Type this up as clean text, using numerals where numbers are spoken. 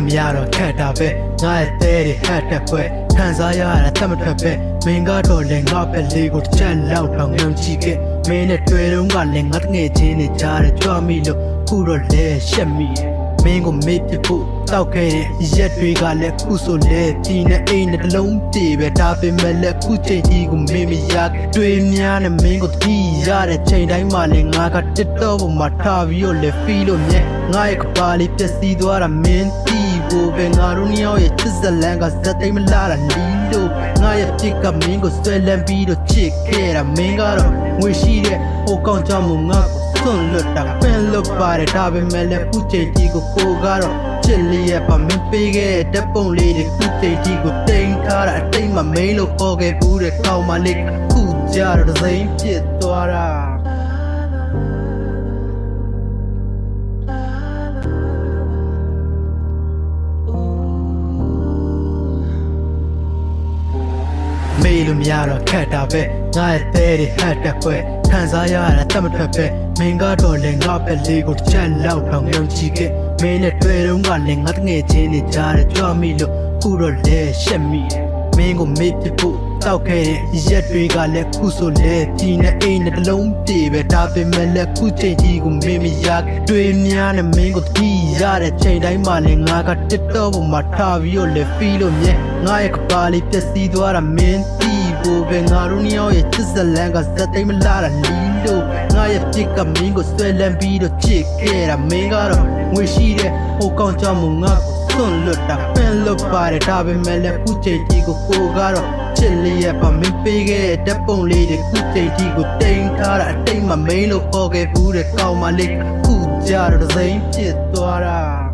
မရတော့ခက်တာပဲငါရဲ့တဲတွေဟတ်တက်ပွဲခံစားရတာတတ်မထွက်ပဲမင်းကတော့လည်းငါပဲလေးကိုတစ်ချက်လောက်တော့ငုံကြည့်ခဲ့မင်းနဲ့တွေ့တော့ကလည်းငါတငယ်ချင်းနေကြတယ်ကြွမိလို့ခုတော့လဲရှက်မိတယ်မင်းကိုမေ့ပြဖို့တောက်ခဲ့တဲ့ရက်တွေကလည်းခုဆိုလဲဒီနဲ့အိမ်နဲ့တလုံးပြေပဲဒါပေမဲ့လည်းခုချိန်ကြီးကိုမင်းမရတွေ့များနဲ့မင်းကိုတီးရတဲ့ချိန်တိုင်းမှာလည်းငါကတစ်တော့ပေါ်မှာထားပြီးတော့လဲဖီးလို့မြဲငါရဲ့ကပါလေးပျက်စီးသွားတာမင်းတီးဖို့ပဲငါတို့နှစ်ယောက်ရဲ့ချစ်စလန်ကဇက်သိမ်းမလာတာလီလို့ငါရဲ့ပြစ်ကမင်းကိုဆွဲလန်းပြီးတော့ချစ်ခဲ့တာမင်းကတော့ငွေရှိတဲ့ဟိုကောင်ကြောင့်မို့ငါစွန့်လွတ်တာပင်လွတ်ပါတယ်ဒါပေမဲ့လည်းခုချိန်ကြီးကိုကတော့ချစ်လေးရဲ့ပါမင်းပေးခဲ့တဲ့ပုံလေးတွေခုချိန်ကြီးကိုတိမ်ထားတာအတိတ်မှမင်းလို့ပေါ်ခဲ့ဘူးတဲ့ကောင်းမလေးခုကြတော့ဒစိမ့်ပြစ်သွားတာမေးလို့မရတော့ခက်တာပဲငါရဲ့တဲတွေဟတ်တက်ပွဲခံစားရတာတတ်မထွက်ပဲမင်းကတော့လည်းငါပဲလေးကိုတစ်ချက်လောက်တော့ငုံကြည့်ခဲ့မင်းနဲ့တွေ့တော့ကလည်းငါတငယ်ချင်းနေကြတယ်ကြွမိလို့ခုတော့လဲရှက်မိတယ်မင်းကိုမေ့ပြဖို့တောက်ခဲ့တဲ့ရက်တွေကလည်းခုဆိုလဲဒီနဲ့အိမ်နဲ့တလုံးပြေပဲဒါပေမဲ့လည်းခုချိန်ကြီးကိုမင်းမရတွေ့များနဲ့မင်းကိုတီးရတဲ့ချိန်တိုင်းမှာလည်းငါကတစ်တော့ပေါ်မှာထားပြီးတော့လဲဖီးလို့မြဲငါရဲ့ကပါလေးပျက်စီးသွားတာမင်းတီးဖို့ပဲငါတို့နှစ်ယောက်ရဲ့ချစ်စလန်ကဇက်သိမ်းမလာတာလီလို့ငါရဲ့ပြစ်ကမင်းကိုဆွဲလန်းပြီးတော့ချစ်ခဲ့တာမင်းကတော့ငွေရှိတဲ့ဟိုကောင်ကြောင့်မို့ငါစွန့်လွတ်တာပင်လွတ်ပါတယ်ဒါပေမဲ့လည်းခုချိန်ကြီးကိုကတော့ချစ်လေးရဲ့ပါမင်းပေးခဲ့တဲ့ပုံလေးတွေခုချိန်ကြီးကိုတိမ်ထားတာအတိတ်မှမင်းလို့ပေါ်ခဲ့ဘူးတဲ့ကောင်းမလေးခုကြတော့ဒစိမ့်ပြစ်သွားတာ